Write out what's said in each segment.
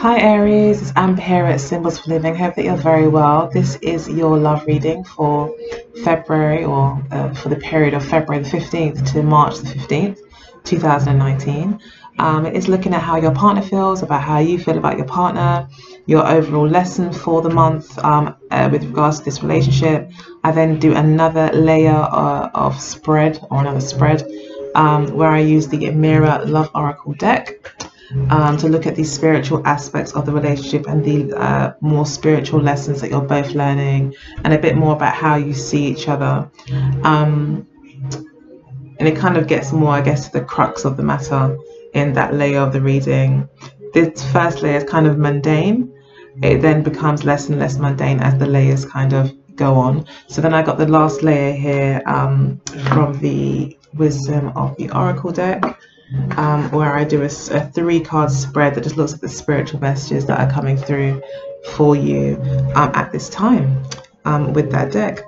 Hi Aries, it's Amber here at Symbols for Living. Hope that you're very well. This is your love reading for February or for the period of February the 15th to March the 15th, 2019. It is looking at how your partner feels, about how you feel about your partner, your overall lesson for the month with regards to this relationship. I then do another layer of spread or another spread where I use the Mirror Love Oracle deck. To look at these spiritual aspects of the relationship and the more spiritual lessons that you're both learning, and a bit more about how you see each other. And it kind of gets more, I guess, to the crux of the matter in that layer of the reading. This first layer is kind of mundane. It then becomes less and less mundane as the layers kind of go on. So then I got the last layer here from the Wisdom of the Oracle deck. Where I do a 3-card spread that just looks at the spiritual messages that are coming through for you at this time with that deck.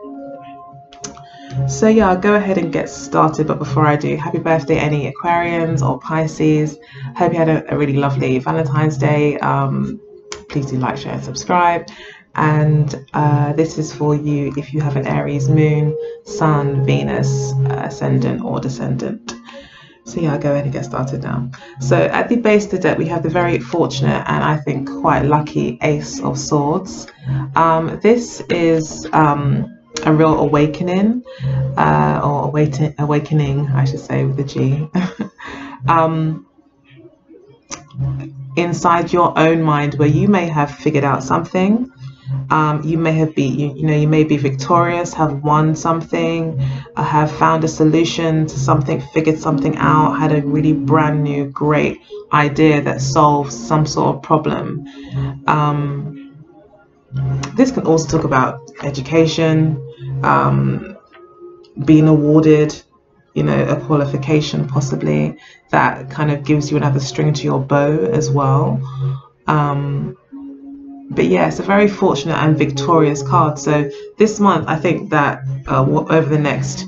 So yeah, I'll go ahead and get started, but before I do, happy birthday any Aquarians or Pisces. Hope you had a really lovely Valentine's Day. Please do like, share and subscribe. And this is for you if you have an Aries moon, Sun, Venus, ascendant or descendant. So yeah, I'll go ahead and get started now. So at the base of the deck, we have the very fortunate and I think quite lucky Ace of Swords. This is a real awakening, or awakening, I should say, with the G. Inside your own mind, where you may have figured out something. You may have you may be victorious, have won something, have found a solution to something, figured something out, had a really brand new great idea that solves some sort of problem. This can also talk about education, being awarded, a qualification possibly that kind of gives you another string to your bow as well. But yeah, it's a very fortunate and victorious card. So this month, I think that over the next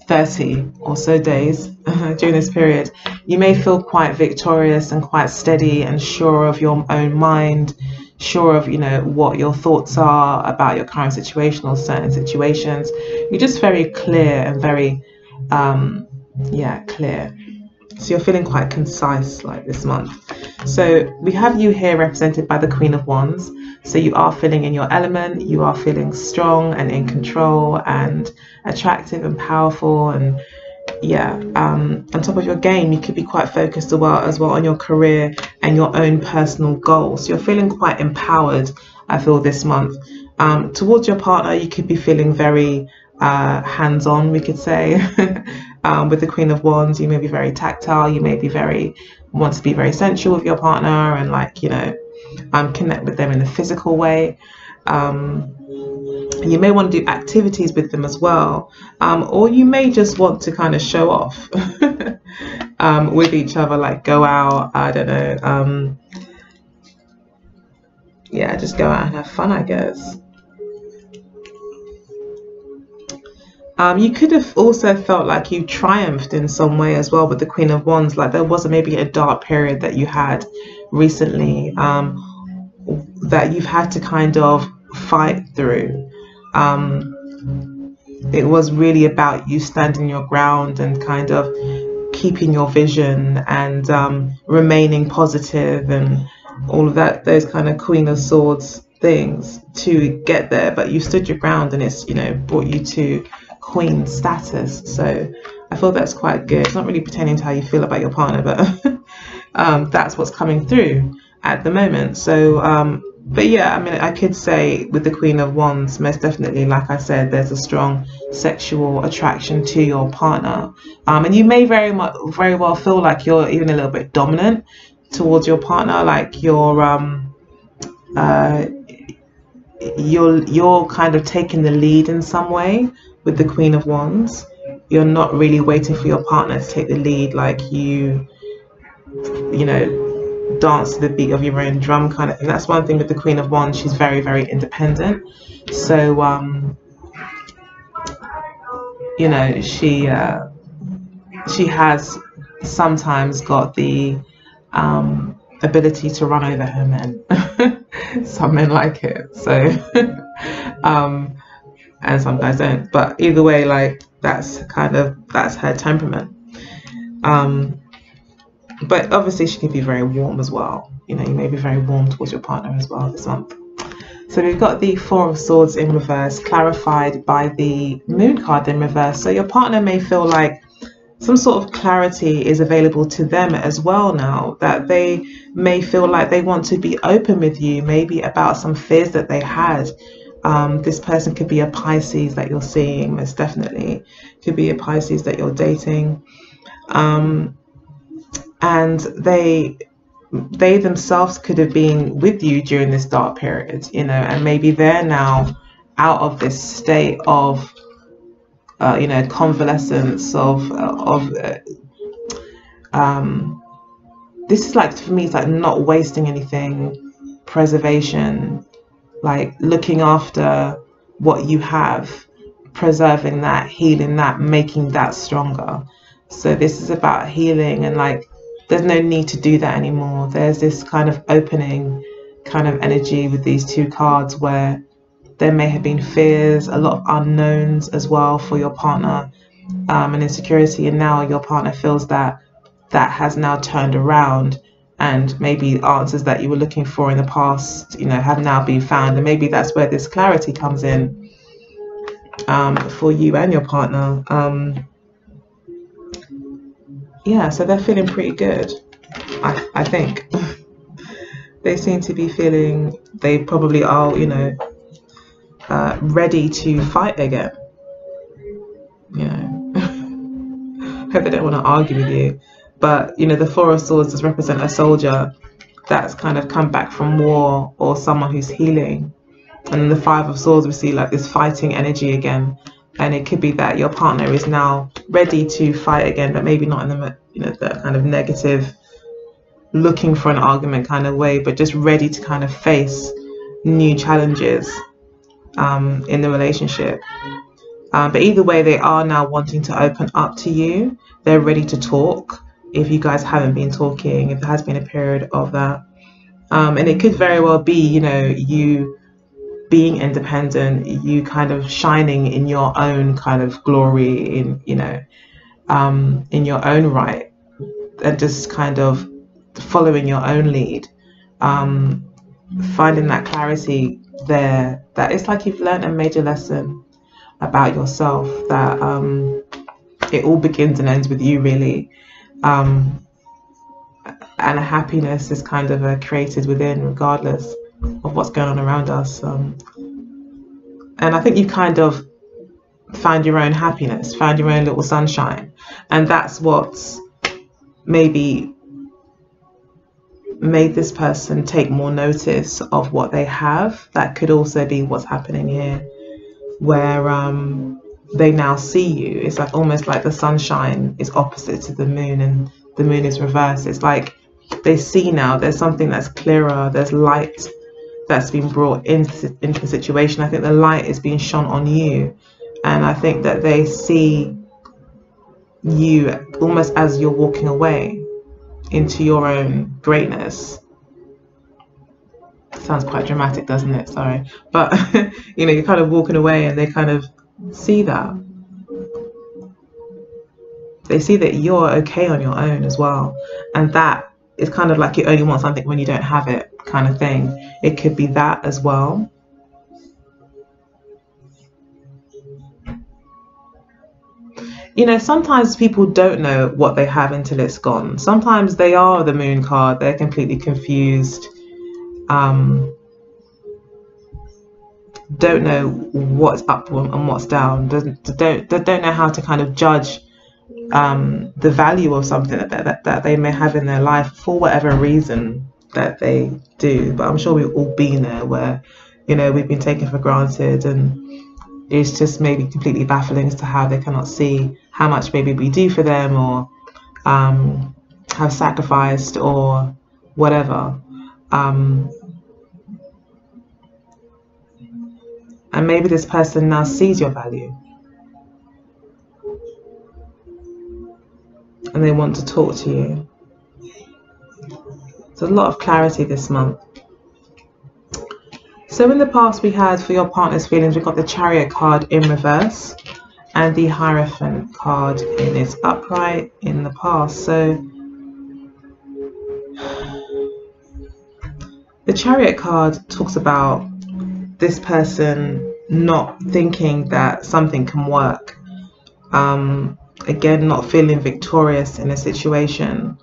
30 or so days during this period, you may feel quite victorious and quite steady and sure of your own mind, sure of, what your thoughts are about your current situation or certain situations. You're just very clear and very, clear. So you're feeling quite concise like this month. So we have you here represented by the Queen of Wands. So you are feeling in your element, you are feeling strong and in control and attractive and powerful, and on top of your game. You could be quite focused as well on your career and your own personal goals. So you're feeling quite empowered, I feel, this month. Towards your partner, you could be feeling very hands-on, we could say. With the Queen of Wands, you may be very tactile, you may be want to be very sensual with your partner and connect with them in a physical way. You may want to do activities with them as well, or you may just want to kind of show off with each other, like go out, I don't know, just go out and have fun, I guess. You could have also felt like you triumphed in some way as well with the Queen of Wands, like there was maybe a dark period that you had recently that you've had to kind of fight through. It was really about you standing your ground and kind of keeping your vision and remaining positive and all of that, those kind of Queen of Swords things to get there. But you stood your ground and it's brought you to Queen status. So I feel that's quite good. It's not really pertaining to how you feel about your partner, but that's what's coming through at the moment. So but yeah, I mean, I could say with the Queen of Wands, most definitely, like I said, there's a strong sexual attraction to your partner, and you may very well feel like you're even a little bit dominant towards your partner, like you're kind of taking the lead in some way with the Queen of Wands. You're not really waiting for your partner to take the lead, like you dance to the beat of your own drum kind of thing. That's one thing with the Queen of Wands. She's very, very independent. So she has sometimes got the ability to run over her men. Some men like it, so and some guys don't. But either way, like that's her temperament. But obviously she can be very warm as well. You know, you may be very warm towards your partner as well this month. So we've got the Four of Swords in reverse, clarified by the Moon card in reverse. So your partner may feel like some sort of clarity is available to them as well now, that they may feel like they want to be open with you, maybe about some fears that they had. This person could be a Pisces that you're seeing, most definitely. Could be a Pisces that you're dating. And they themselves could have been with you during this dark period, you know, and maybe they're now out of this state of you know, convalescence this is like, for me, it's like not wasting anything, preservation, like looking after what you have, preserving that, healing that, making that stronger. So this is about healing, and like there's no need to do that anymore. There's this kind of opening kind of energy with these two cards where there may have been fears, a lot of unknowns as well for your partner, and insecurity, and now your partner feels that that has now turned around, and maybe answers that you were looking for in the past, you know, have now been found, and maybe that's where this clarity comes in for you and your partner. Yeah, so they're feeling pretty good, I think. They seem to be feeling, they probably are, you know, ready to fight again. You know, hope they don't want to argue with you. But, you know, the Four of Swords does represent a soldier that's kind of come back from war, or someone who's healing. And then the Five of Swords, we see like this fighting energy again. And it could be that your partner is now ready to fight again, but maybe not in the, you know, the kind of negative, looking for an argument kind of way, but just ready to kind of face new challenges in the relationship. But either way, they are now wanting to open up to you. They're ready to talk. If you guys haven't been talking, if there has been a period of that. And it could very well be, you know, you being independent, you kind of shining in your own kind of glory, in, you know, in your own right, and just kind of following your own lead, finding that clarity there, that it's like you've learned a major lesson about yourself, that it all begins and ends with you, really, and a happiness is kind of created within, regardless of what's going on around us. And I think you kind of found your own happiness, found your own little sunshine, and that's what's maybe made this person take more notice of what they have. That could also be what's happening here, where they now see you. It's like almost like the sunshine is opposite to the moon, and the moon is reversed. It's like they see now there's something that's clearer, there's light that's been brought into the situation. I think the light is being shone on you, and I think that they see you almost as you're walking away into your own greatness. Sounds quite dramatic, doesn't it? Sorry, but you know, you're kind of walking away, and they kind of see that. They see that you're okay on your own as well, and that is kind of like you only want something when you don't have it, kind of thing. It could be that as well. You know, sometimes people don't know what they have until it's gone. Sometimes they are the moon card, they're completely confused, don't know what's up and what's down, don't know how to kind of judge the value of something that they may have in their life for whatever reason that they do. But I'm sure we've all been there, where, you know, we've been taken for granted, and it's just maybe completely baffling as to how they cannot see how much maybe we do for them, or have sacrificed, or whatever. And maybe this person now sees your value, and they want to talk to you. There's a lot of clarity this month. So in the past we had, for your partner's feelings, we got the Chariot card in reverse and the Hierophant card in its upright in the past. So the Chariot card talks about this person not thinking that something can work. Again, not feeling victorious in a situation.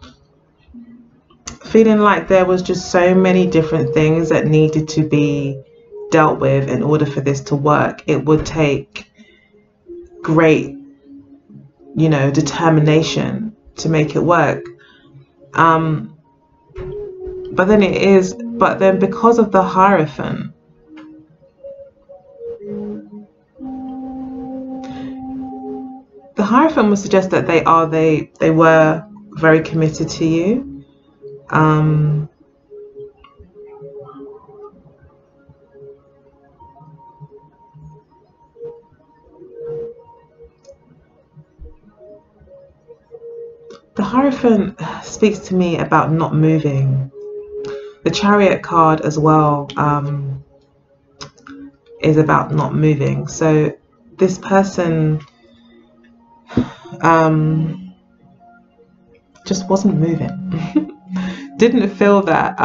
Feeling like there was just so many different things that needed to be dealt with in order for this to work. It would take great, determination to make it work. But then because of the Hierophant, the Hierophant would suggest that they were very committed to you. The Hierophant speaks to me about not moving. The Chariot card as well is about not moving. So this person just wasn't moving. Didn't feel that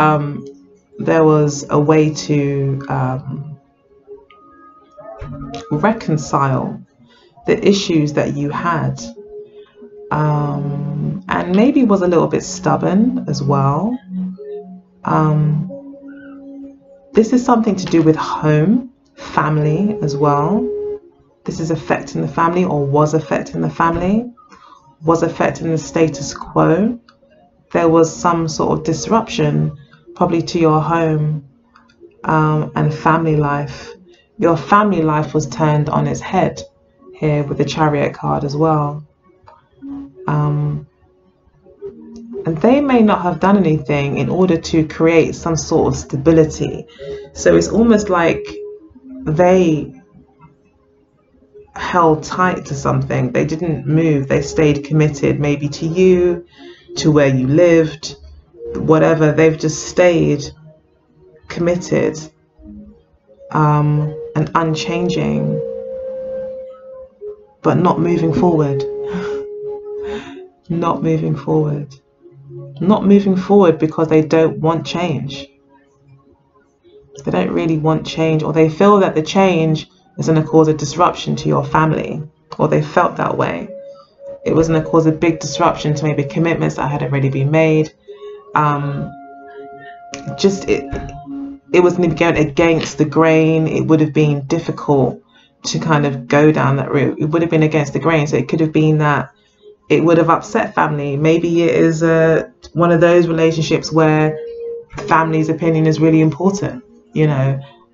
there was a way to reconcile the issues that you had, and maybe was a little bit stubborn as well. This is something to do with home, family as well. This is affecting the family, or was affecting the family, was affecting the status quo. There was some sort of disruption probably to your home and family life. Your family life was turned on its head here with the Chariot card as well. And they may not have done anything in order to create some sort of stability. So it's almost like they held tight to something. They didn't move. They stayed committed, maybe to you, to where you lived, whatever. They've just stayed committed and unchanging, but not moving forward. Not moving forward. Not moving forward because they don't want change. They don't really want change, or they feel that the change is going to cause a disruption to your family, or they felt that way. It was going to cause a big disruption to maybe commitments that had already been made. It was going to be going against the grain. It would have been difficult to kind of go down that route. It would have been against the grain. So it could have been that it would have upset family. Maybe it is one of those relationships where family's opinion is really important,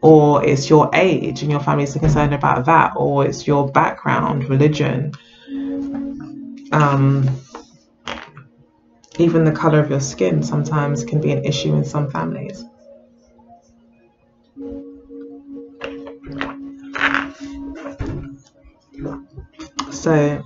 or it's your age and your family's concerned about that, or it's your background, religion, even the color of your skin sometimes can be an issue in some families. So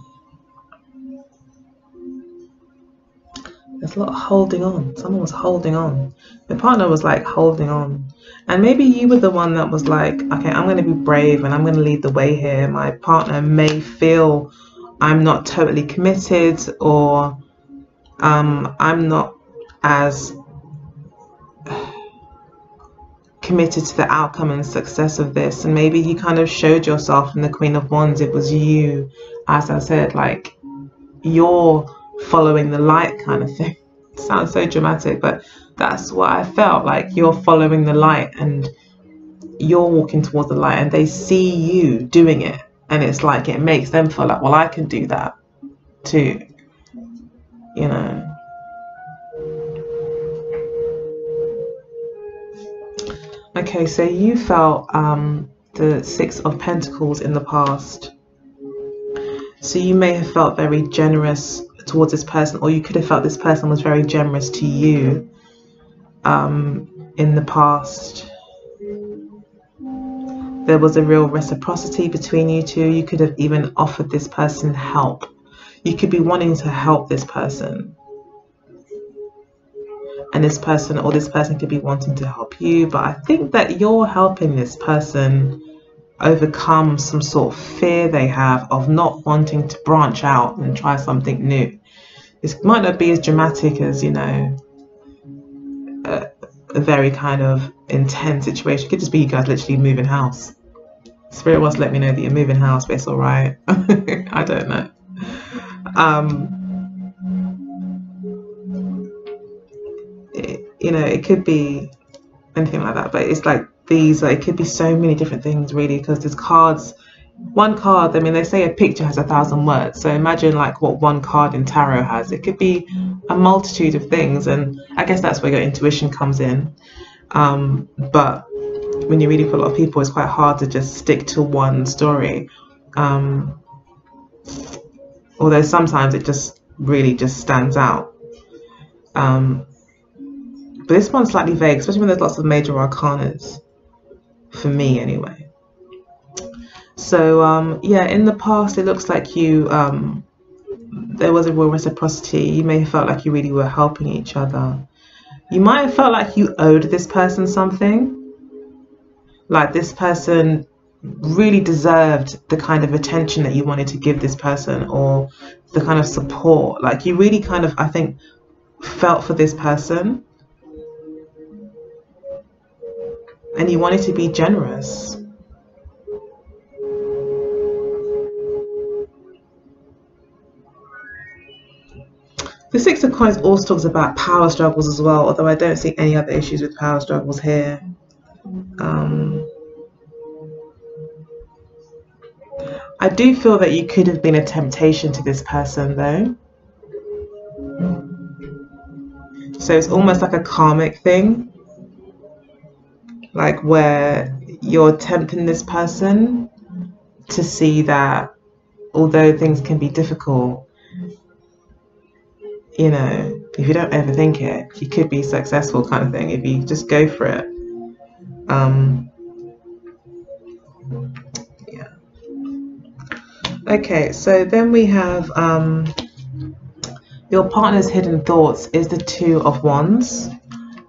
there's a lot of holding on. Someone was holding on. The partner was like holding on. And maybe you were the one that was like, okay, I'm going to be brave and I'm going to lead the way here. My partner may feel I'm not totally committed, or I'm not as committed to the outcome and success of this. And maybe you kind of showed yourself in the Queen of Wands. It was you, as I said, like you're following the light kind of thing. It sounds so dramatic, but that's what I felt like. You're following the light and you're walking towards the light, and they see you doing it, and it's like it makes them feel like, well, I can do that too, Okay, so you felt the Six of Pentacles in the past. So you may have felt very generous towards this person, or you could have felt this person was very generous to you in the past. There was a real reciprocity between you two. You could have even offered this person help. You could be wanting to help this person. and this person could be wanting to help you, but I think that you're helping this person overcome some sort of fear they have of not wanting to branch out and try something new. This might not be as dramatic as, you know, a very kind of intense situation. It could just be you guys literally moving house. Spirit wants to let me know that you're moving house, but it's all right. I don't know. You know, it could be anything like that, but it's like these, like, it could be so many different things really, because there's cards. One card, I mean, they say a picture has 1,000 words, so imagine like what one card in tarot has. It could be a multitude of things, and I guess that's where your intuition comes in. But when you're reading for a lot of people, it's quite hard to just stick to one story, although sometimes it just really just stands out. But this one's slightly vague, especially when there's lots of major arcanas, for me anyway. So yeah, in the past it looks like you there was a real reciprocity. You may have felt like you really were helping each other. You might have felt like you owed this person something, like this person really deserved the kind of attention that you wanted to give this person, or the kind of support. Like you really kind of, I think, felt for this person, and you wanted to be generous. The Six of Coins also talks about power struggles as well, although I don't see any other issues with power struggles here. I do feel that you could have been a temptation to this person though. So it's almost like a karmic thing, like where you're tempting this person to see that although things can be difficult, you know, if you don't overthink it, you could be successful, kind of thing, if you just go for it. Yeah. Okay, so then we have your partner's hidden thoughts is the Two of Wands,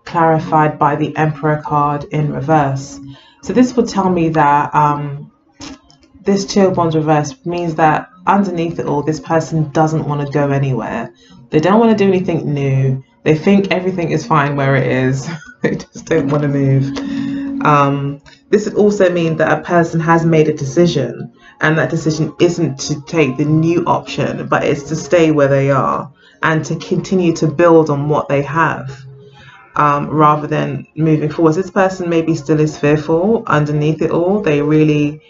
clarified by the Emperor card in reverse. So this would tell me that this Two of Wands reverse means that underneath it all, this person doesn't want to go anywhere. They don't want to do anything new. They think everything is fine where it is. They just don't want to move. This would also mean that a person has made a decision, and that decision isn't to take the new option, but it's to stay where they are and to continue to build on what they have, rather than moving forward. This person maybe still is fearful underneath it all. They really,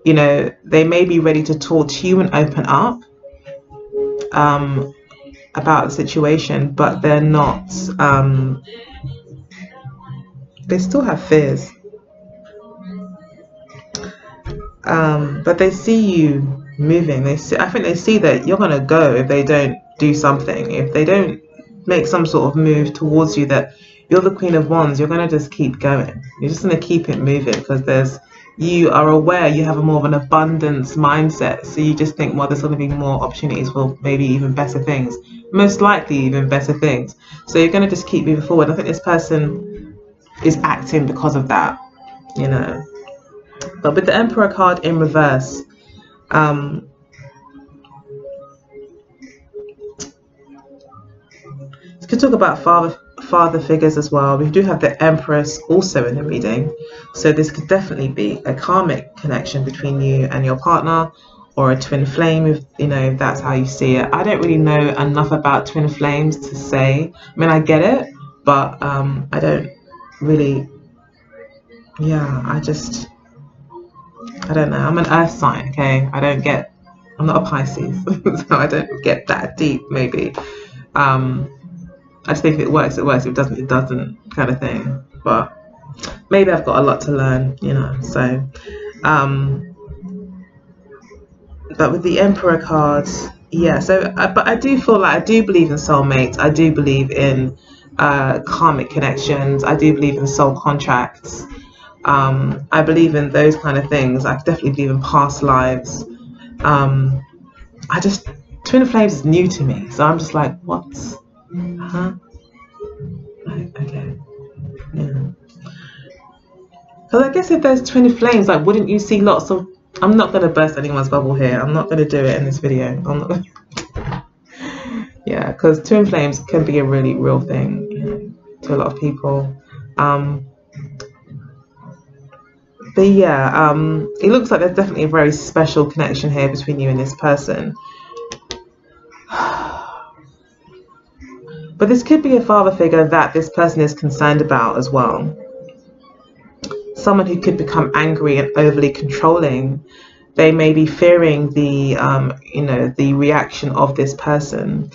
you know, they may be ready to talk to you and open up about the situation, but they're not, they still have fears. But they see you moving. I think they see that you're going to go if they don't do something. If they don't make some sort of move towards you, that you're the Queen of Wands, you're going to just keep going. You're just going to keep it moving, because you are aware, you have a more of an abundance mindset. So you just think, well, there's going to be more opportunities for maybe even better things. Most likely even better things. So you're going to just keep moving forward. I think this person is acting because of that, you know. But with the Emperor card in reverse, we could talk about father figures as well. We do have the Empress also in the reading, so this could definitely be a karmic connection between you and your partner, or a twin flame, if you know, if that's how you see it. I don't really know enough about twin flames to say. I mean, I get it, but I don't really, yeah, I don't know. I'm an earth sign, okay? I'm not a Pisces, so I don't get that deep, maybe. I just think if it works, it works. If it doesn't, it doesn't, kind of thing. But maybe I've got a lot to learn, you know, so. But with the Emperor cards, yeah, so, but I do feel like I do believe in soulmates. I do believe in karmic connections. I do believe in soul contracts. I believe in those kind of things. I definitely believe in past lives. Twin flames is new to me, so I'm just like, what? Huh? Like, Because I guess if there's twin flames, like, wouldn't you see lots of... I'm not going to burst anyone's bubble here. I'm not going to do it in this video. I'm not gonna... Yeah, because twin flames can be a really real thing, you know, to a lot of people. But yeah, it looks like there's definitely a very special connection here between you and this person. But this could be a father figure that this person is concerned about as well. Someone who could become angry and overly controlling. They may be fearing the, you know, the reaction of this person.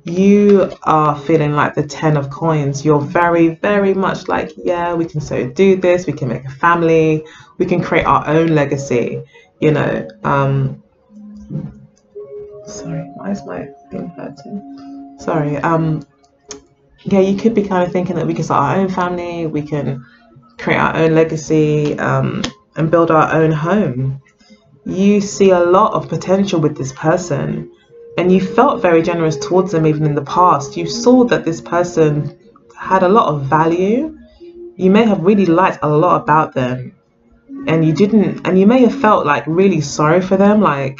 You are feeling like the 10 of coins. You're very, very much like, yeah, we can so do this. We can make a family. We can create our own legacy. You know. Sorry, why is my thing hurting? Sorry. Yeah, you could be kind of thinking that we can start our own family. We can create our own legacy, and build our own home. You see a lot of potential with this person, and you felt very generous towards them even in the past. You saw that this person had a lot of value. You may have really liked a lot about them, and you didn't, and you may have felt like really sorry for them, like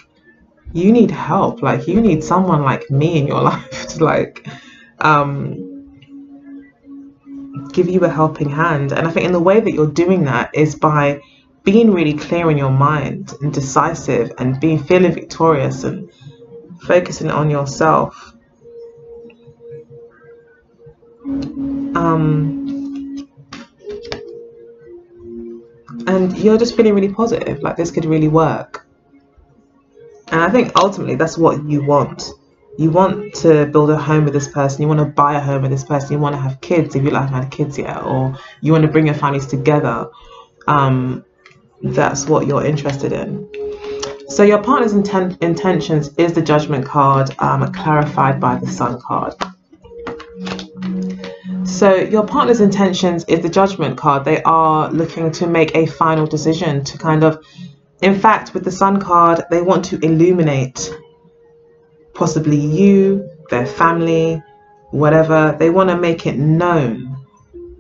you need help, like you need someone like me in your life to like give you a helping hand. And I think in the way that you're doing that is by being really clear in your mind and decisive and feeling victorious and focusing on yourself. And you're just feeling really positive, like this could really work. And I think ultimately that's what you want. You want to build a home with this person. You want to buy a home with this person. You want to have kids if you haven't had kids yet, or you want to bring your families together. That's what you're interested in. So your partner's intentions is the Judgment card, clarified by the Sun card. So your partner's intentions is the Judgment card. They are looking to make a final decision to kind of, in fact, with the Sun card, they want to illuminate possibly you, their family, whatever. They want to make it known,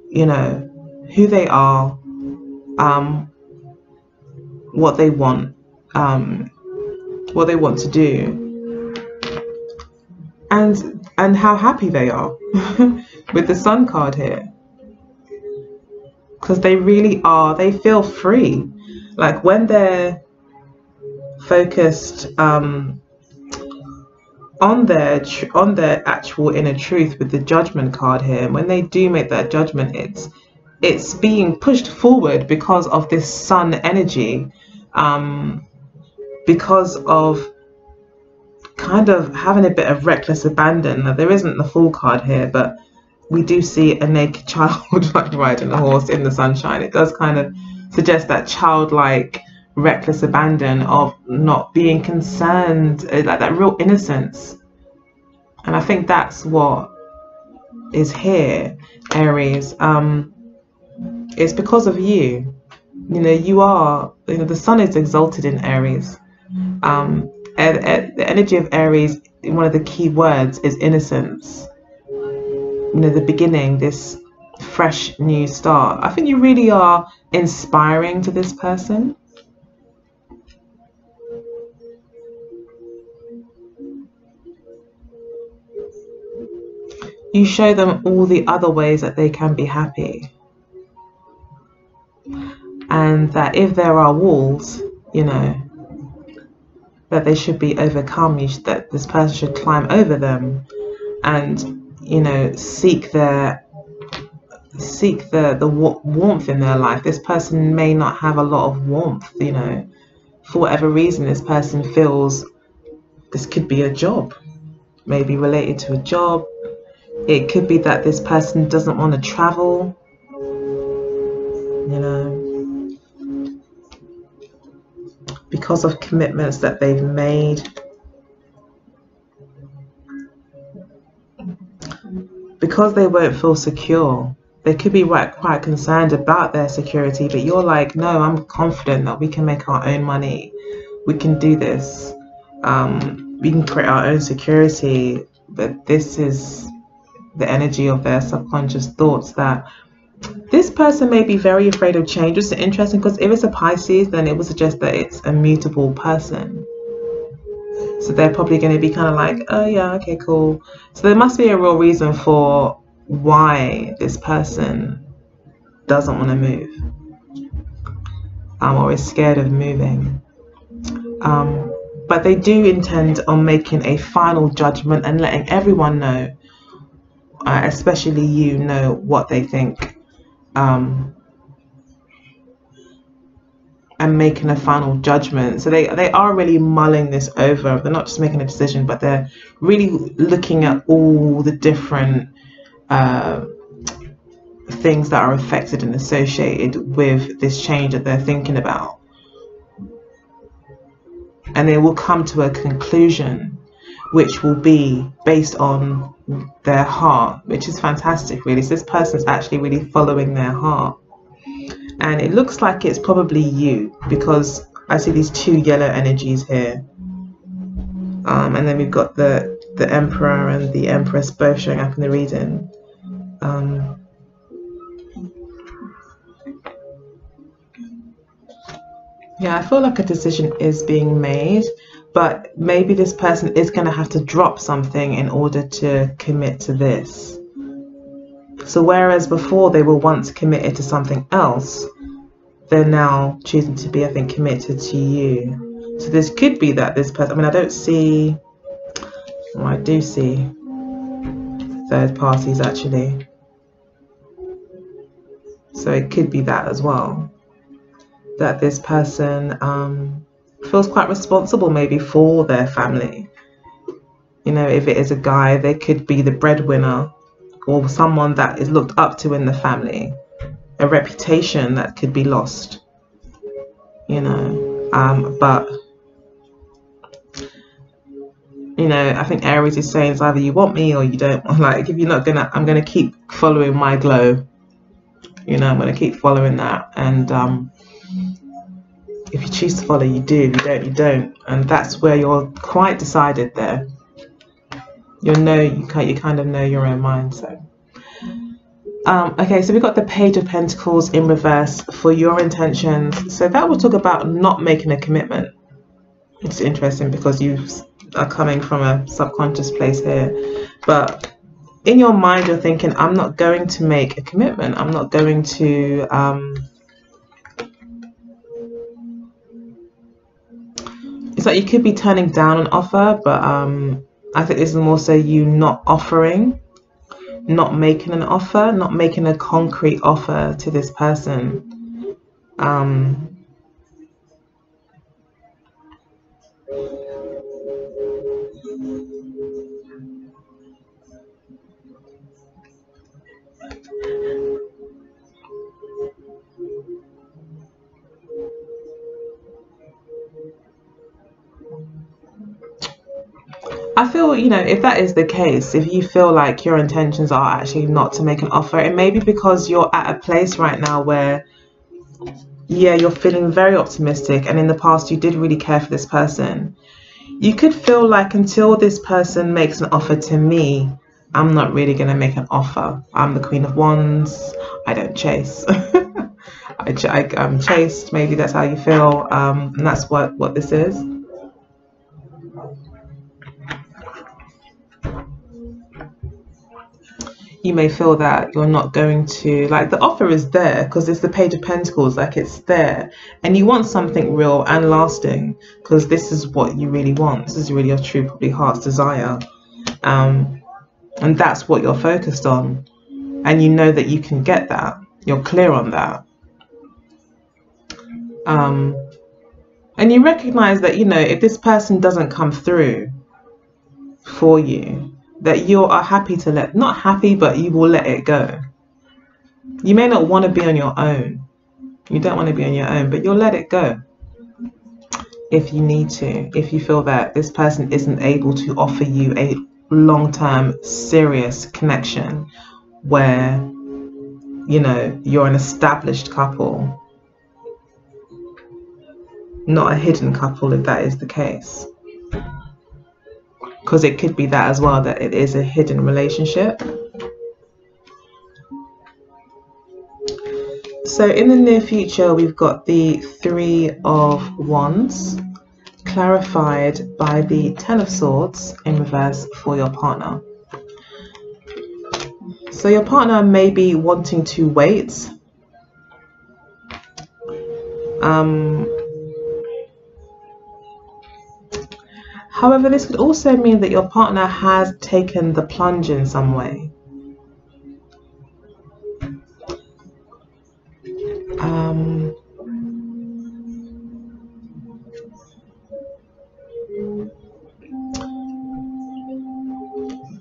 you know, who they are, what they want to do, and how happy they are with the Sun card here, because they really are. They feel free, like when they're focused on their actual inner truth with the Judgment card here. When they do make that judgment, it's being pushed forward because of this Sun energy, because of kind of having a bit of reckless abandon. Now, there isn't the Fool card here, but we do see a naked child like riding a horse in the sunshine. It does kind of suggest that childlike reckless abandon of not being concerned, like that real innocence. And I think that's what is here, Aries. It's because of you. You know, you are, you know, the Sun is exalted in Aries. The energy of Aries, one of the key words is innocence. You know, the beginning, this fresh new start. I think you really are inspiring to this person. You show them all the other ways that they can be happy. And that if there are walls, you know, that they should be overcome, that this person should climb over them and, you know, seek the warmth in their life. This person may not have a lot of warmth, you know, for whatever reason. This person feels this could be a job, maybe related to a job. It could be that this person doesn't want to travel, you know, because of commitments that they've made. Because they won't feel secure. They could be quite concerned about their security, but you're like, no, I'm confident that we can make our own money. We can do this. We can create our own security. But this is the energy of their subconscious thoughts, that This person may be very afraid of change, which is interesting because if it's a Pisces, then it would suggest that it's a mutable person. So they're probably going to be kind of like, oh yeah, okay, cool. So there must be a real reason for why this person doesn't want to move, or is scared of moving. But they do intend on making a final judgment and letting everyone know, especially you, know what they think. And making a final judgment. So they are really mulling this over. They're not just making a decision, but they're really looking at all the different things that are affected and associated with this change that they're thinking about. And they will come to a conclusion which will be based on their heart, which is fantastic, really. So this person's actually really following their heart. And it looks like it's probably you, because I see these two yellow energies here. And then we've got the Emperor and the Empress both showing up in the reading. Yeah, I feel like a decision is being made, but maybe this person is going to have to drop something in order to commit to this. So whereas before they were once committed to something else, they're now choosing to be, I think, committed to you. So this could be that this person, I mean, I don't see, well, I do see third parties actually. So it could be that as well, that this person feels quite responsible maybe for their family. You know, if it is a guy, they could be the breadwinner or someone that is looked up to in the family, a reputation that could be lost, you know. But you know, I think Aries is saying it's either you want me or you don't. Like, if you're not gonna, I'm gonna keep following my glow, you know, I'm gonna keep following that. And if you choose to follow, you do. If you don't, you don't. And that's where you're quite decided there. You kind of know your own mind. So okay, so we've got the Page of Pentacles in reverse for your intentions. So that will talk about not making a commitment. It's interesting because you are coming from a subconscious place here, but in your mind you're thinking, I'm not going to make a commitment. I'm not going to it's like you could be turning down an offer, but I think this is more so you not offering, not making an offer, not making a concrete offer to this person. I feel, you know, if that is the case, if you feel like your intentions are actually not to make an offer, it may be because you're at a place right now where, yeah, you're feeling very optimistic, and in the past you did really care for this person. You could feel like until this person makes an offer to me, I'm not really going to make an offer. I'm the Queen of Wands. I don't chase. I'm chased. Maybe that's how you feel. And that's what this is. You may feel that you're not going to, like, the offer is there because it's the Page of Pentacles, like it's there, and you want something real and lasting because this is what you really want. This is really your true, probably heart's desire, and that's what you're focused on, and you know that you can get that. You're clear on that, and you recognize that, you know, if this person doesn't come through for you, that you are happy to let, not happy, but you will let it go. You may not want to be on your own. You don't want to be on your own, but you'll let it go if you need to, if you feel that this person isn't able to offer you a long-term serious connection where, you know, you're an established couple, not a hidden couple, if that is the case. Because it could be that as well, that it is a hidden relationship. So in the near future, we've got the Three of Wands, clarified by the Ten of Swords in reverse for your partner. So your partner may be wanting to wait. However, this could also mean that your partner has taken the plunge in some way.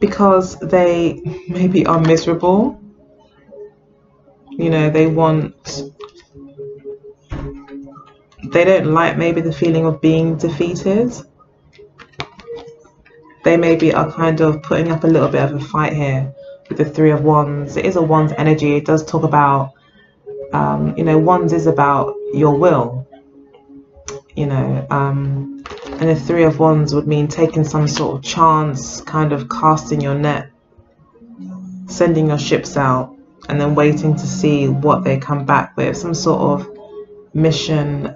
Because they maybe are miserable. You know, they don't like maybe the feeling of being defeated. They maybe are kind of putting up a little bit of a fight here with the Three of Wands. It is a Wands energy. It does talk about, you know, Wands is about your will, you know, and the Three of Wands would mean taking some sort of chance, kind of casting your net, sending your ships out, and then waiting to see what they come back with, some sort of mission,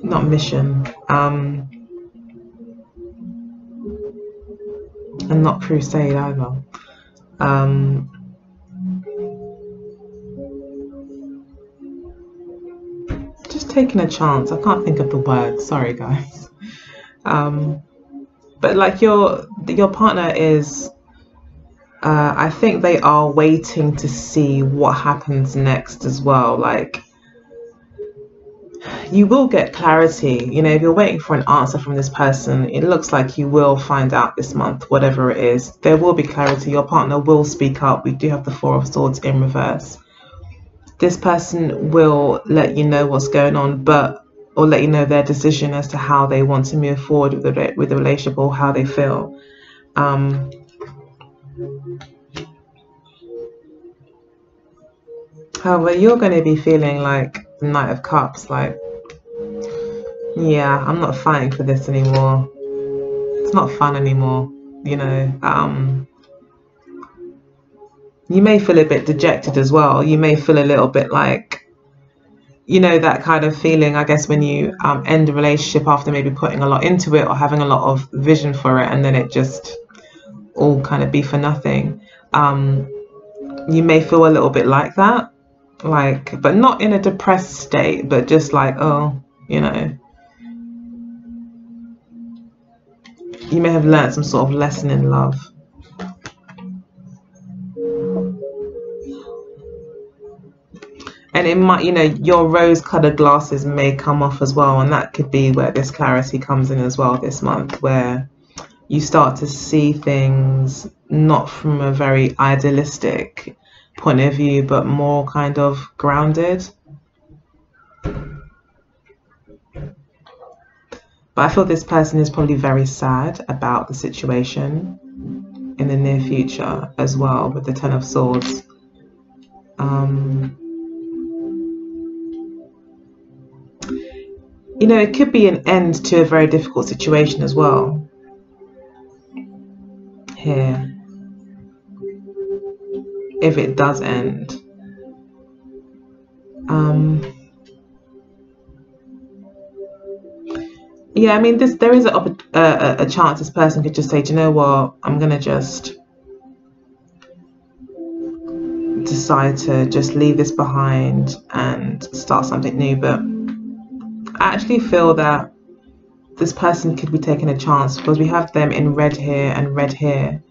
not mission, and not crusade either. Just taking a chance. I can't think of the word. Sorry, guys. But like your partner is, I think they are waiting to see what happens next as well. Like, you will get clarity. You know, if you're waiting for an answer from this person, it looks like you will find out this month, whatever it is. There will be clarity. Your partner will speak up. We do have the Four of Swords in reverse. This person will let you know what's going on, or let you know their decision as to how they want to move forward with the relationship, or how they feel. However, you're going to be feeling like the Knight of Cups, like, yeah, I'm not fighting for this anymore. It's not fun anymore, you know. You may feel a bit dejected as well. You may feel a little bit like, you know, that kind of feeling, I guess, when you end a relationship after maybe putting a lot into it or having a lot of vision for it, and then it just all kind of be for nothing. You may feel a little bit like that, like, but not in a depressed state, but just like, oh, you know, you may have learned some sort of lesson in love. And it might, you know, your rose-colored glasses may come off as well, and that could be where this clarity comes in as well this month, where you start to see things not from a very idealistic point of view, but more kind of grounded. But I feel this person is probably very sad about the situation in the near future as well, with the Ten of Swords. You know, it could be an end to a very difficult situation as well. Here, if it does end. Yeah, I mean, there is a chance this person could just say, do you know what, I'm gonna just decide to just leave this behind and start something new. But I actually feel that this person could be taking a chance, because we have them in red here and red here,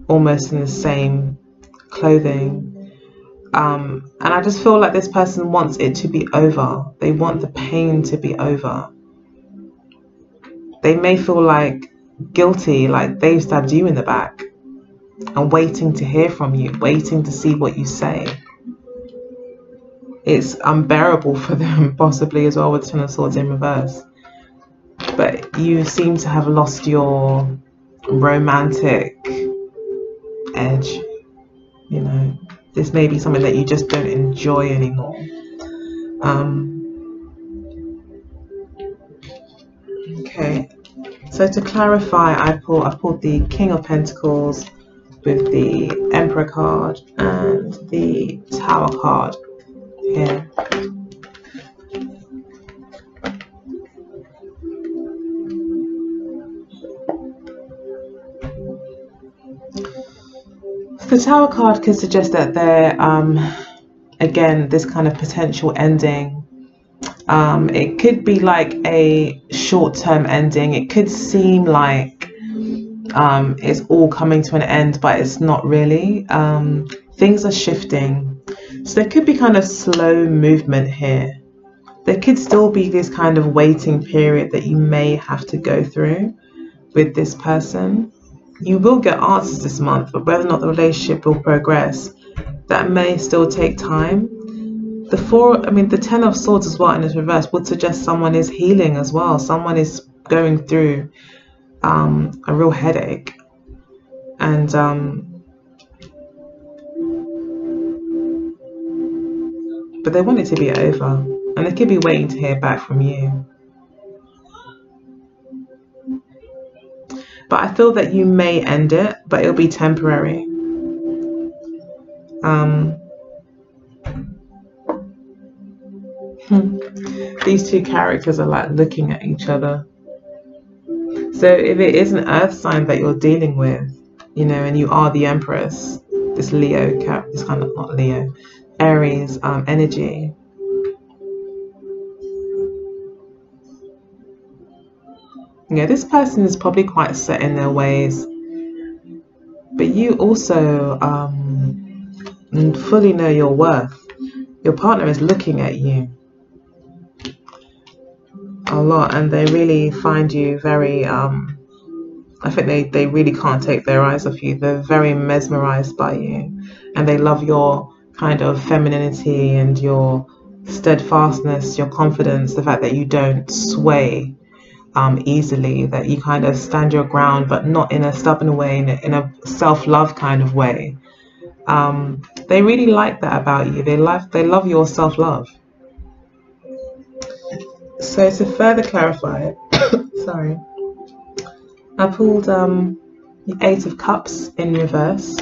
almost in the same clothing. And I just feel like this person wants it to be over. They want the pain to be over. They may feel like guilty, like they've stabbed you in the back, and waiting to hear from you, waiting to see what you say. It's unbearable for them, possibly as well, with the Ten of Swords in reverse. But you seem to have lost your romantic edge. You know, this may be something that you just don't enjoy anymore. Okay, so to clarify, I pulled the King of Pentacles, with the Emperor card and the Tower card here. The Tower card could suggest that there, again, this kind of potential ending. It could be like a short-term ending. It could seem like it's all coming to an end, but it's not really. Things are shifting. So there could be kind of slow movement here. There could still be this kind of waiting period that you may have to go through with this person. You will get answers this month, but whether or not the relationship will progress, that may still take time. The Ten of Swords as well in its reverse would suggest someone is healing as well. Someone is going through a real headache, and but they want it to be over, and they could be waiting to hear back from you. But I feel that you may end it, but it'll be temporary. These two characters are like looking at each other. So if it is an earth sign that you're dealing with, you know, and you are the Empress, this Leo, this kind of, not Leo, Aries energy. Yeah, this person is probably quite set in their ways, but you also fully know your worth. Your partner is looking at you a lot, and they really find you very, I think they really can't take their eyes off you. They're very mesmerized by you, and they love your kind of femininity and your steadfastness, your confidence, the fact that you don't sway easily, that you kind of stand your ground, but not in a stubborn way, in a self-love kind of way. They really like that about you. They love your self-love. So to further clarify, sorry, I pulled the Eight of Cups in reverse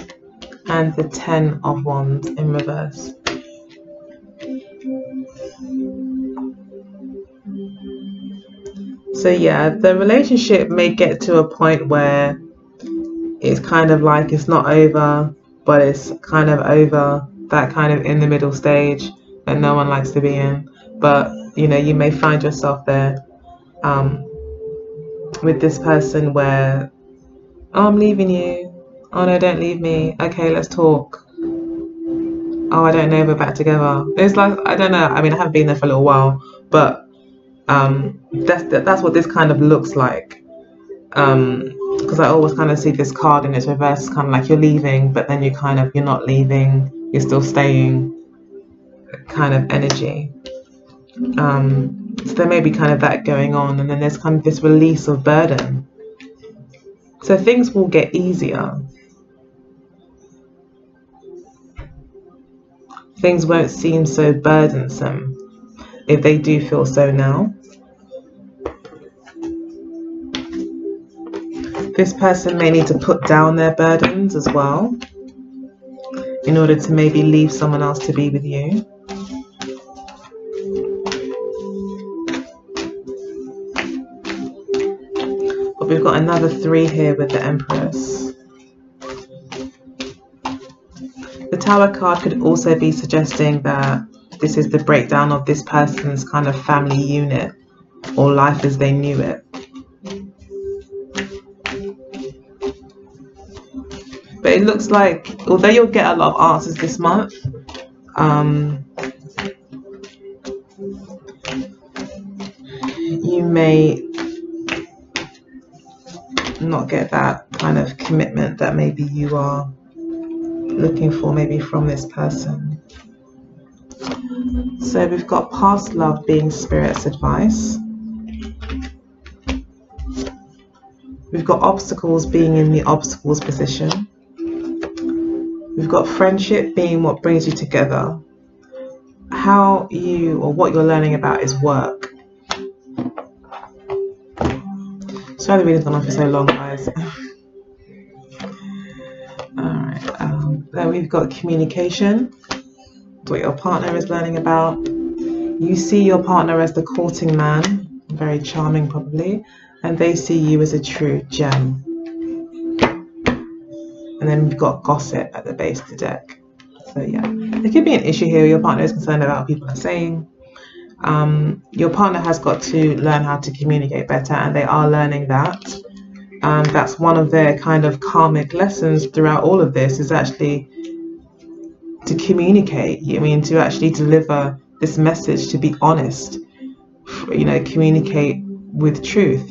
and the Ten of Wands in reverse. So yeah, the relationship may get to a point where it's kind of like it's not over, but it's kind of over, that kind of in the middle stage that no one likes to be in. But you know, you may find yourself there with this person where, oh, I'm leaving you. Oh no, don't leave me. Okay, let's talk. Oh, I don't know, we're back together. It's like, I don't know. I mean, I haven't been there for a little while, but that's what this kind of looks like. Because I always kind of see this card in its reverse, kind of like you're leaving, but then you're not leaving, you're still staying, kind of energy. So there may be kind of that going on, and then there's kind of this release of burden. So things will get easier. Things won't seem so burdensome if they do feel so now. This person may need to put down their burdens as well in order to maybe leave someone else to be with you. But we've got another 3 here with the Empress. The Tower card could also be suggesting that this is the breakdown of this person's kind of family unit or life as they knew it. But it looks like, although you'll get a lot of answers this month, you may not get that kind of commitment that maybe you are looking for, maybe from this person. So we've got past love being Spirit's advice. We've got obstacles being in the obstacles position. We've got friendship being what brings you together. How you, or what you're learning about, is work. Sorry the reading's gone on for so long, guys. Alright, then we've got communication, what your partner is learning about. You see your partner as the courting man, very charming probably, and they see you as a true gem. And then we've got gossip at the base of the deck. So yeah, there could be an issue here. Your partner is concerned about what people are saying. Your partner has got to learn how to communicate better, and they are learning that. That's one of their kind of karmic lessons throughout all of this, is actually to communicate. I mean, to actually deliver this message, to be honest, you know, communicate with truth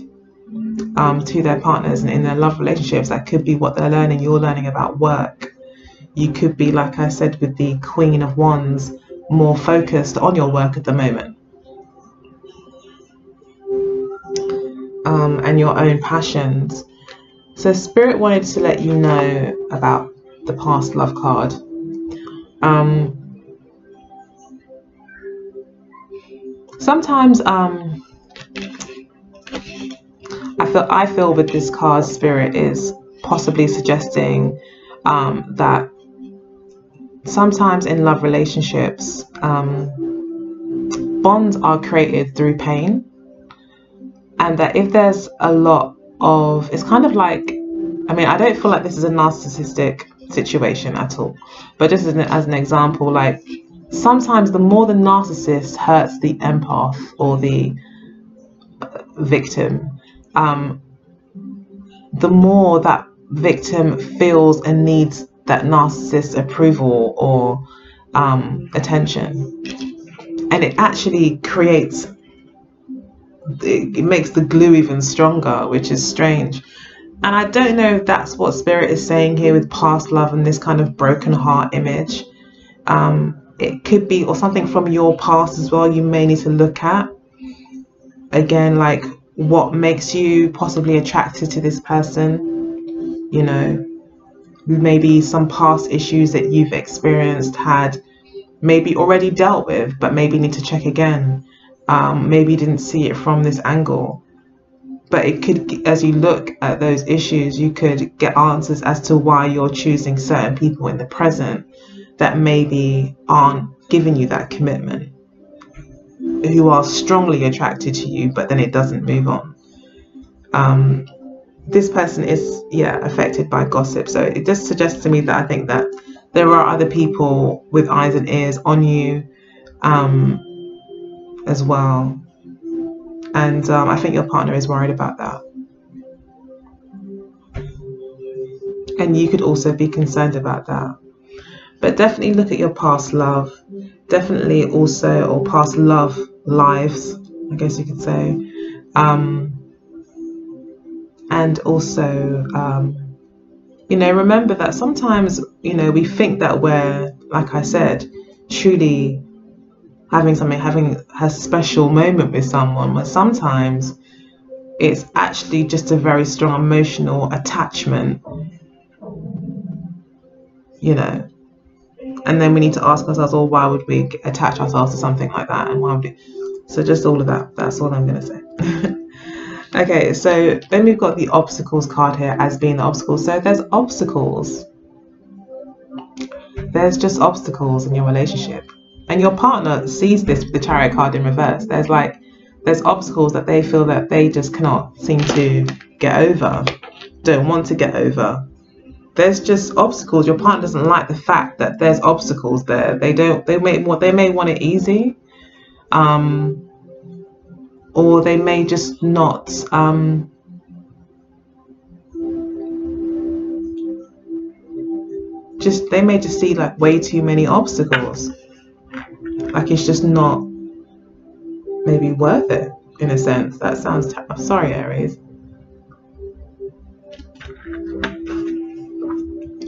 to their partners and in their love relationships. That could be what they're learning. You're learning about work. You could be, like I said, with the Queen of Wands, more focused on your work at the moment. And your own passions. So Spirit wanted to let you know about the past love card. Sometimes I feel with this card, Spirit is possibly suggesting that sometimes in love relationships, bonds are created through pain. And that if there's a lot of, it's kind of like, I mean, I don't feel like this is a narcissistic situation at all, but just as an example, like sometimes the more the narcissist hurts the empath or the victim, the more that victim feels and needs that narcissist's approval or attention. And it actually creates, it makes the glue even stronger, which is strange. And I don't know if that's what Spirit is saying here with past love and this kind of broken heart image. It could be, or something from your past as well, you may need to look at. Again, like what makes you possibly attracted to this person, you know, maybe some past issues that you've experienced, had maybe already dealt with, but maybe need to check again. Maybe you didn't see it from this angle, but it could, as you look at those issues, you could get answers as to why you're choosing certain people in the present that maybe aren't giving you that commitment, who are strongly attracted to you, but then it doesn't move on. This person is, yeah, affected by gossip. So it just suggests to me that I think that there are other people with eyes and ears on you as well. And I think your partner is worried about that. And you could also be concerned about that. But definitely look at your past love. Definitely also, or past love lives, I guess you could say. And also, you know, remember that sometimes, you know, we think that we're, like I said, truly having a special moment with someone, but sometimes it's actually just a very strong emotional attachment, you know. And then we need to ask ourselves, well, why would we attach ourselves to something like that? And why would we? So just all of that. That's all I'm going to say. Okay, so then we've got the obstacles card here as being the obstacles. So there's obstacles. There's just obstacles in your relationship. And your partner sees this with the Chariot card in reverse. There's obstacles that they feel that they just cannot seem to get over, don't want to get over. There's just obstacles. Your partner doesn't like the fact that there's obstacles there. They may want it easy, or they may just not they may just see like way too many obstacles. Like it's just not maybe worth it in a sense. That sounds I'm sorry, Aries.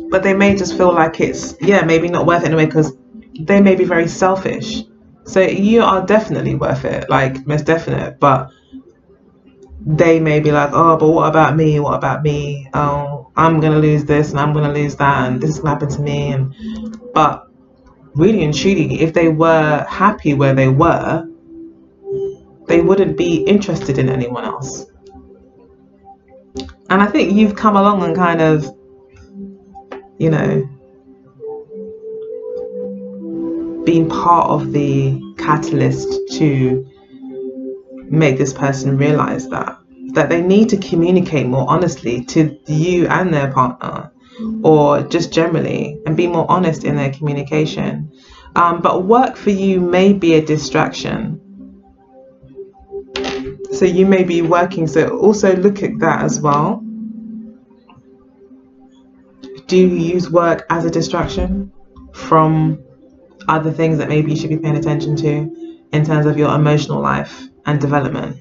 But they may just feel like it's, yeah, maybe not worth it in a way because they may be very selfish. So you are definitely worth it, like most definite. But they may be like, oh, but what about me? What about me? Oh, I'm going to lose this and I'm going to lose that and this is going to happen to me. But really and truly, if they were happy where they were, they wouldn't be interested in anyone else. And I think you've come along and kind of you know, being part of the catalyst to make this person realize that they need to communicate more honestly to you and their partner, or just generally, and be more honest in their communication. But work for you may be a distraction. So you may be working, so also look at that as well. Do you use work as a distraction from other things that maybe you should be paying attention to in terms of your emotional life and development?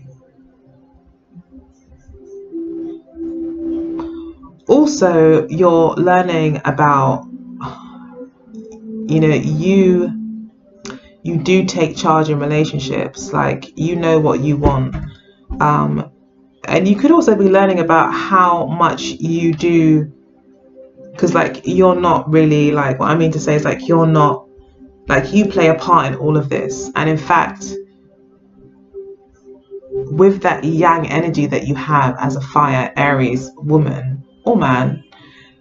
Also, you're learning about, you know, you do take charge in relationships, like you know what you want. And you could also be learning about how much you do, because like you're not really, like, what I mean to say is like you're not, like you play a part in all of this. And in fact, with that yang energy that you have as a fire Aries woman or man,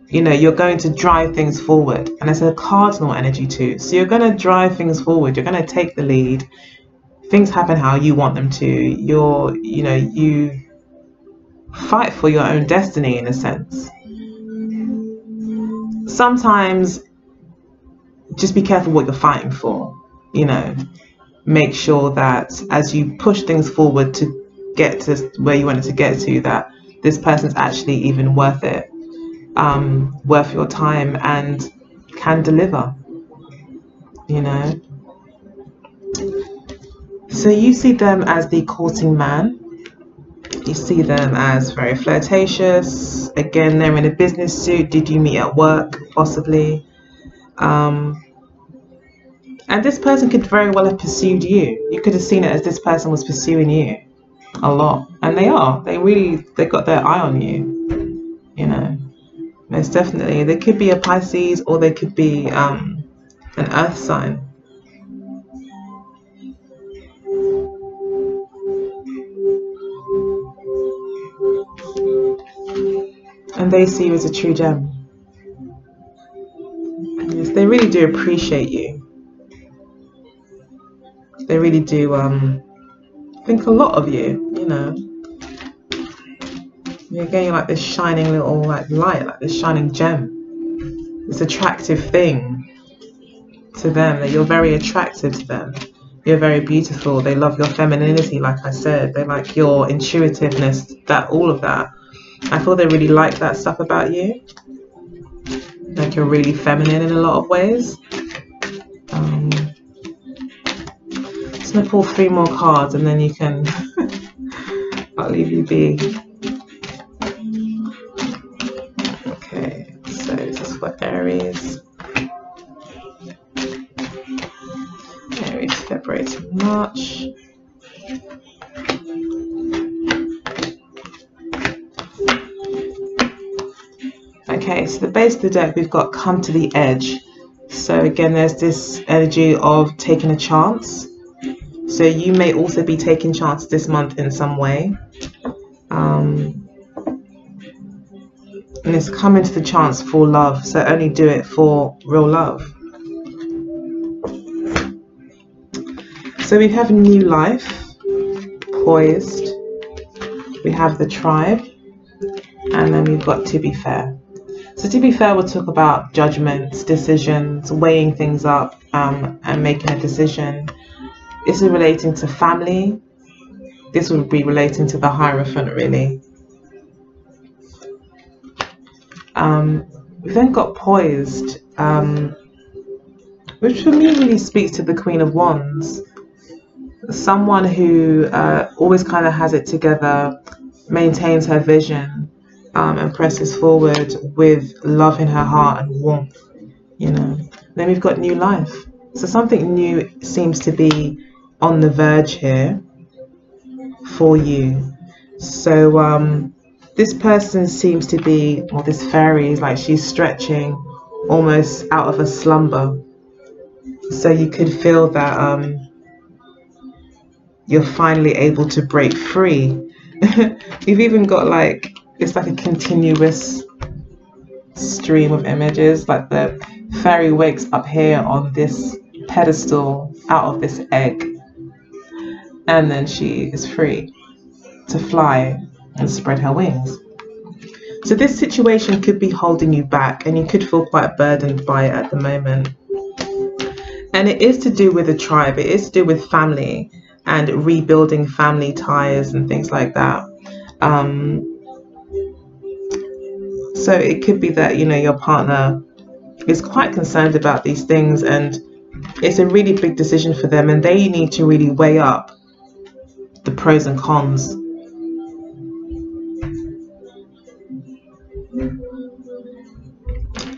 you know, you're going to drive things forward, and it's a cardinal energy too. So you're going to drive things forward, you're going to take the lead, things happen how you want them to. You know, you fight for your own destiny in a sense. Sometimes just be careful what you're fighting for, you know. Make sure that as you push things forward to get to where you wanted to get to, that this person's actually even worth it, worth your time, and can deliver, you know. So you see them as the courting man. You see them as very flirtatious. Again, they're in a business suit. Did you meet at work? Possibly. And this person could very well have pursued you. You could have seen it as this person was pursuing you a lot. And they are. They got their eye on you, you know. Most definitely. They could be a Pisces, or they could be an earth sign. And they see you as a true gem. Yes, they really do appreciate you. They really do think a lot of you, you know. You're getting like this shining little like light, like this shining gem. This attractive thing to them, that you're very attractive to them. You're very beautiful. They love your femininity, like I said. They like your intuitiveness, that all of that. I feel they really like that stuff about you. Like you're really feminine in a lot of ways. Just gonna pull 3 more cards and then you can I'll leave you be. Okay, so this is for Aries. Aries, February to March. Okay, so the base of the deck, we've got come to the edge. So again, there's this energy of taking a chance. So you may also be taking chances this month in some way. And it's coming to the chance for love. So only do it for real love. So we have new life, poised. We have the tribe. And then we've got to be fair. So to be fair, we'll talk about judgments, decisions, weighing things up, and making a decision. This is relating to family. This would be relating to the Hierophant, really. We've then got poised, which for me really speaks to the Queen of Wands. Someone who always kind of has it together, maintains her vision, and presses forward with love in her heart and warmth, you know. Then we've got new life. So something new seems to be on the verge here for you. So this person seems to be, or this fairy is like she's stretching almost out of a slumber. So you could feel that you're finally able to break free. You've even got like, it's like a continuous stream of images. Like the fairy wakes up here on this pedestal out of this egg, and then she is free to fly and spread her wings. So this situation could be holding you back, and you could feel quite burdened by it at the moment. And it is to do with a tribe, it is to do with family and rebuilding family ties and things like that. So it could be that, you know, your partner is quite concerned about these things, and it's a really big decision for them, and they need to really weigh up the pros and cons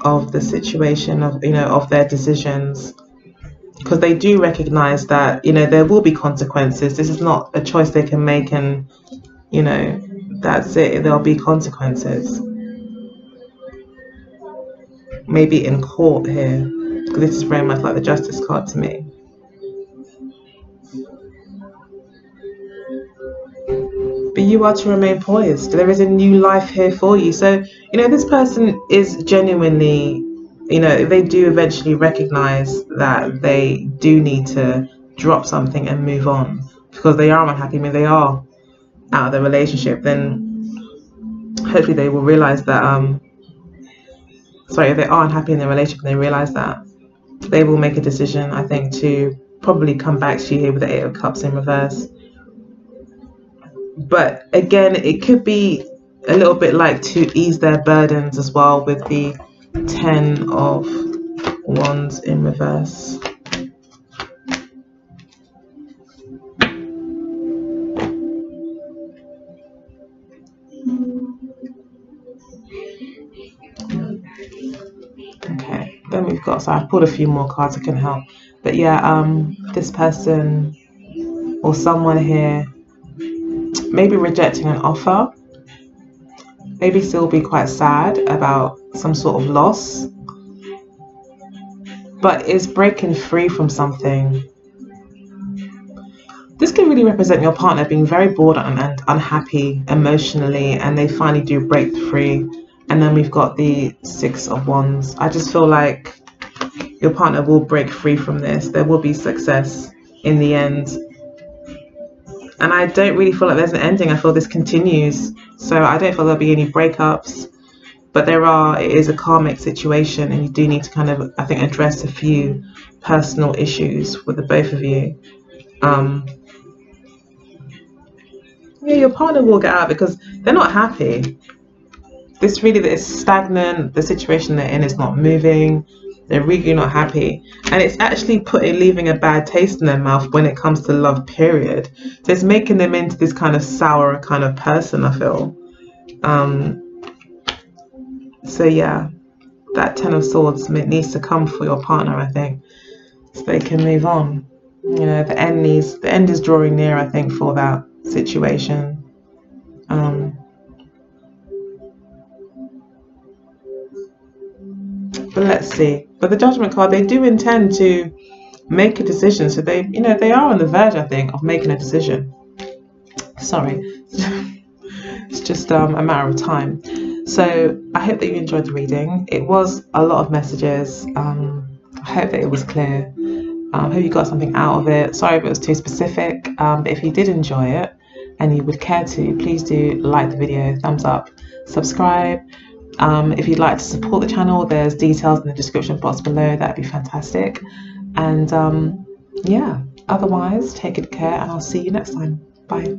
of the situation, of, you know, of their decisions, because they do recognize that, you know, there will be consequences. This is not a choice they can make and, you know, that's it. There'll be consequences. Maybe in court here, because this is very much like the Justice card to me. But you are to remain poised. There is a new life here for you. So, you know, this person is genuinely, you know, they do eventually recognize that they do need to drop something and move on because they are unhappy. I mean, they are out of the relationship. Then hopefully they will realize that, if they are unhappy in their relationship and they realize that, they will make a decision, I think, to probably come back to you here with the 8 of Cups in reverse. But again, it could be a little bit like to ease their burdens as well with the 10 of Wands in reverse. Okay, then we've got, so I've pulled a few more cards that can help. But yeah, this person or someone here maybe rejecting an offer, maybe still be quite sad about some sort of loss, but is breaking free from something. This can really represent your partner being very bored and unhappy emotionally, and they finally do break free. And then we've got the 6 of Wands. I just feel like your partner will break free from this. There will be success in the end. And I don't really feel like there's an ending. I feel this continues. So I don't feel there'll be any breakups. But it is a karmic situation, and you do need to kind of, I think, address a few personal issues with the both of you. Yeah, your partner will get out because they're not happy. This really is stagnant. The situation they're in is not moving. They're really not happy, and it's actually leaving a bad taste in their mouth when it comes to love, period. So it's making them into this kind of sour kind of person, I feel. So yeah, that 10 of Swords needs to come for your partner, I think, so they can move on. You know, the end is drawing near, I think, for that situation. But let's see. But the Judgment card, they do intend to make a decision. So they, you know, they are on the verge, I think, of making a decision. Sorry. It's just a matter of time. So I hope that you enjoyed the reading. It was a lot of messages. I hope that it was clear. I hope you got something out of it. Sorry if it was too specific. But if you did enjoy it and you would care to, please do like the video, thumbs up, subscribe. If you'd like to support the channel, there's details in the description box below. That'd be fantastic. And yeah, otherwise, take good care, and I'll see you next time. Bye.